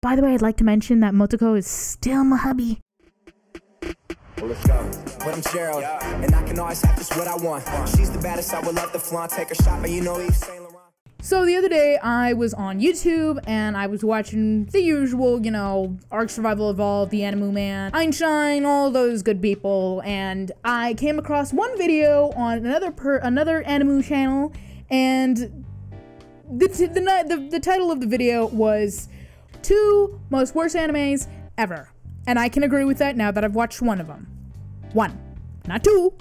By the way, I'd like to mention that Motoko is still my hubby. Well, let's go. But I'm Gerald, and I can always have just what I want. She's the baddest, I would love to flaunt. Take her shopping, you know Yves Saint Laurent. So the other day, I was on YouTube, and I was watching the usual, you know, Ark Survival Evolved, the Animu Man, Einstein, all those good people, and I came across one video on another Animu channel, and the title of the video was 2 most worst animes ever. And I can agree with that now that I've watched one of them. 1. Not 2.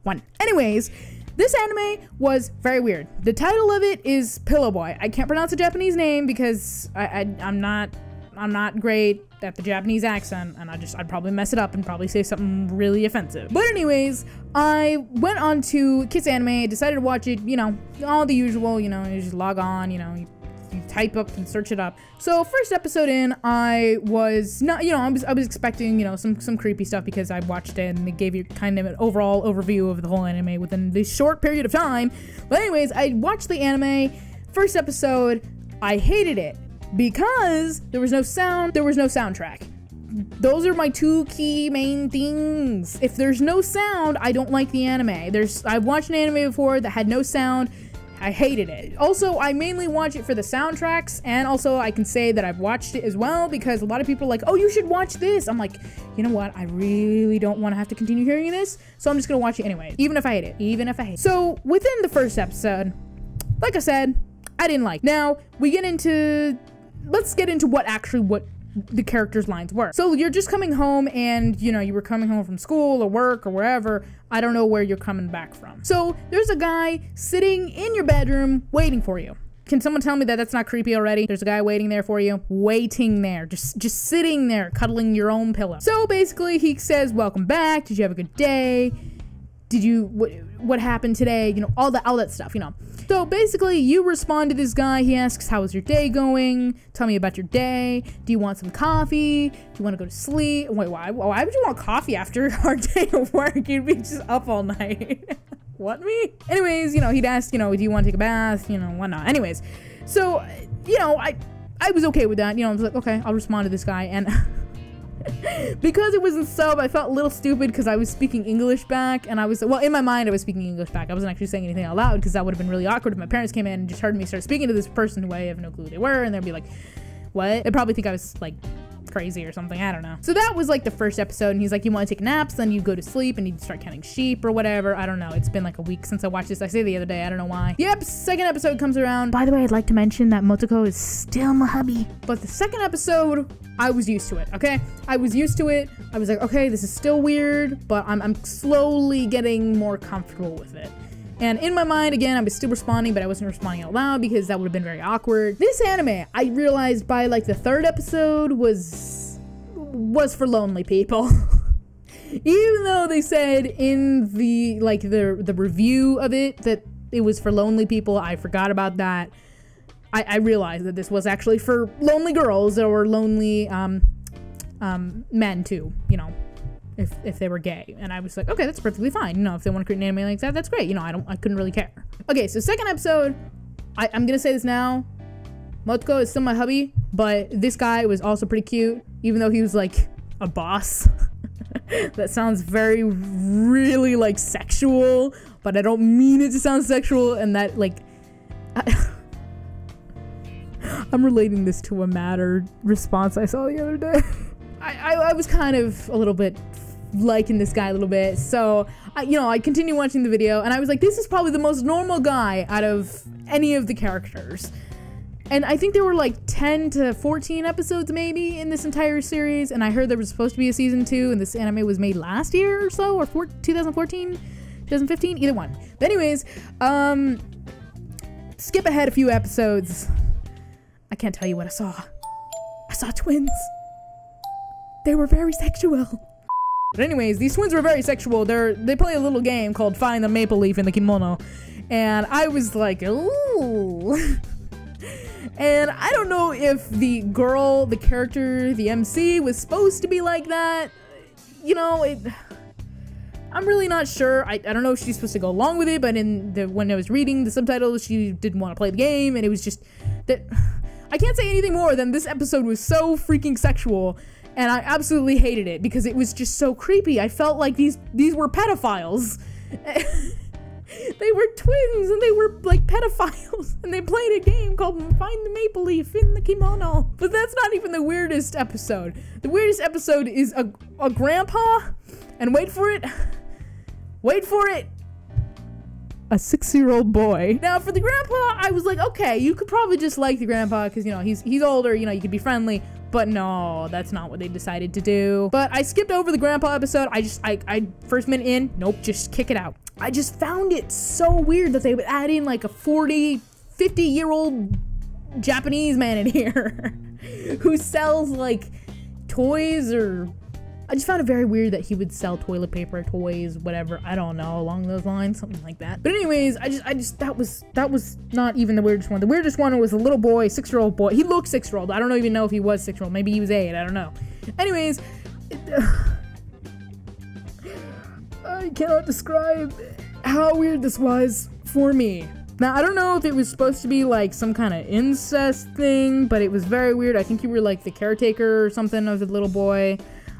1. Anyways, this anime was very weird. The title of it is Pillow Boy. I can't pronounce the Japanese name because I'm not great at the Japanese accent, and I'd probably mess it up and probably say something really offensive. But anyways, I went on to Kiss Anime, decided to watch it, you know, all the usual, you know, you just log on, you know, you type up and search it up. So first episode in, I was not, you know, I was expecting, you know, some creepy stuff because I watched it and it gave you kind of an overall overview of the whole anime within this short period of time. But anyways, I watched the anime. First episode, I hated it because there was no sound, there was no soundtrack. Those are my 2 key main things. If there's no sound, I don't like the anime. I've watched an anime before that had no sound. I hated it. Also, I mainly watch it for the soundtracks, and also I can say that I've watched it as well because a lot of people are like, oh, you should watch this. I'm like, you know what? I really don't want to have to continue hearing this, so I'm just gonna watch it anyway, even if I hate it, So within the first episode, like I said, I didn't like. Now, let's get into what the characters' lines were. So you're just coming home and, you know, you were coming home from school or work or wherever. I don't know where you're coming back from. So there's a guy sitting in your bedroom waiting for you. Can someone tell me that that's not creepy already? There's a guy waiting there for you, waiting there, just sitting there, cuddling your own pillow. So basically he says, welcome back. Did you have a good day? What happened today? You know, all that stuff, you know. So basically you respond to this guy. He asks, how was your day going? Tell me about your day. Do you want some coffee? Do you want to go to sleep? Wait, why would you want coffee after our day of work? You'd be just up all night. What, me? Anyways, you know, he'd ask, you know, do you want to take a bath? You know, whatnot. Anyways, so, you know, I was okay with that. You know, I was like, okay, I'll respond to this guy. And because it was in sub, I felt a little stupid because I was speaking English back, and well, in my mind I was speaking English back. I wasn't actually saying anything out loud because that would have been really awkward if my parents came in and just heard me start speaking to this person who I have no clue who they were, and they'd be like, what? They'd probably think I was like crazy or something, I don't know. So that was like the first episode, and he's like, you want to take naps, then you go to sleep and you start counting sheep or whatever. I don't know, it's been like a week since I watched this. I say the other day, I don't know why. The second episode comes around. By the way, I'd like to mention that Motoko is still my hubby. But the second episode, I was used to it, okay? I was used to it. I was like, okay, this is still weird, but I'm slowly getting more comfortable with it. And in my mind, again, I was still responding, but I wasn't responding out loud because that would have been very awkward. This anime, I realized by like the third episode was for lonely people. Even though they said in the review of it that it was for lonely people, I forgot about that. I realized that this was actually for lonely girls or lonely men too, you know, if they were gay. And I was like, okay, that's perfectly fine. You know, if they want to create an anime like that, that's great. You know, I couldn't really care. Okay, so second episode, I'm gonna say this now. Motoko is still my hubby, but this guy was also pretty cute, even though he was like a boss. That sounds really like sexual, but I don't mean it to sound sexual, and that like I'm relating this to a Matter response I saw the other day. I was kind of a little bit liking this guy a little bit, so I continued watching the video, and I was like, this is probably the most normal guy out of any of the characters. And I think there were like 10 to 14 episodes maybe in this entire series, and I heard there was supposed to be a season 2, and this anime was made last year or so, or 2014, 2015, either one. But anyways, skip ahead a few episodes. I can't tell you what I saw. I saw twins. They were very sexual. But anyways, these twins were very sexual. They play a little game called Find the Maple Leaf in the Kimono, and I was like, ooh. And I don't know if the girl, the character, the MC was supposed to be like that. You know, I'm really not sure. I don't know if she's supposed to go along with it, but when I was reading the subtitles, she didn't want to play the game, and it was just that I can't say anything more than this episode was so freaking sexual, and I absolutely hated it because it was just so creepy. I felt like these were pedophiles. They were twins and they were like pedophiles, and they played a game called Find the Maple Leaf in the Kimono. But that's not even the weirdest episode. The weirdest episode is a grandpa, and wait for it, a 6-year-old boy. Now for the grandpa, I was like, okay, you could probably just like the grandpa because, you know, he's older, you know, you could be friendly. But no, that's not what they decided to do. But I skipped over the grandpa episode. I first minute in, nope, just kick it out. I just found it so weird that they would add in like a 40, 50-year-old Japanese man in here who sells like toys, or I just found it very weird that he would sell toilet paper, toys, whatever. I don't know, along those lines, something like that. But anyways, that was not even the weirdest one. The weirdest one was a little boy, 6-year-old boy. He looked 6-year-old. I don't even know if he was 6-year-old. Maybe he was 8. I don't know. Anyways, I cannot describe how weird this was for me. Now, I don't know if it was supposed to be like some kind of incest thing, but it was very weird. I think you were like the caretaker or something of the little boy.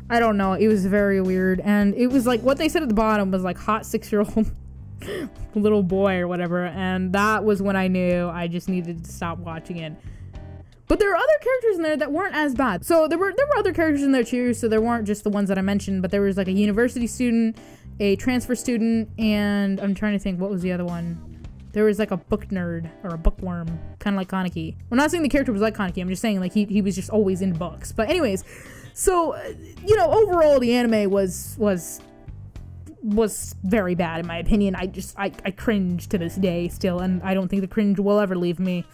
I don't know. It was very weird. And it was like what they said at the bottom was like hot 6-year-old little boy or whatever. And that was when I knew I just needed to stop watching it. But there are other characters in there that weren't as bad. So there were other characters in there too. So there weren't just the ones that I mentioned, but there was like a university student, a transfer student, and I'm trying to think, what was the other one? There was like a book nerd or a bookworm, kind of like Kaneki. I'm not saying the character was like Kaneki. I'm just saying like he was just always into books. But anyways, so you know, overall the anime was very bad in my opinion. I cringe to this day still, and I don't think the cringe will ever leave me.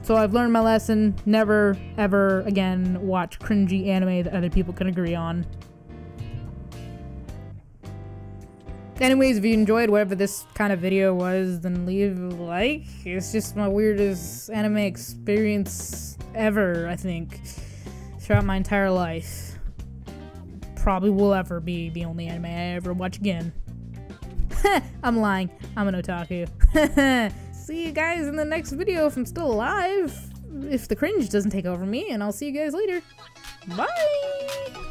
So I've learned my lesson. Never ever again watch cringy anime that other people can agree on. Anyways, if you enjoyed whatever this kind of video was, then leave a like. It's just my weirdest anime experience ever, I think, throughout my entire life. Probably will ever be the only anime I ever watch again. I'm lying. I'm an otaku. See you guys in the next video if I'm still alive. If the cringe doesn't take over me, and I'll see you guys later. Bye!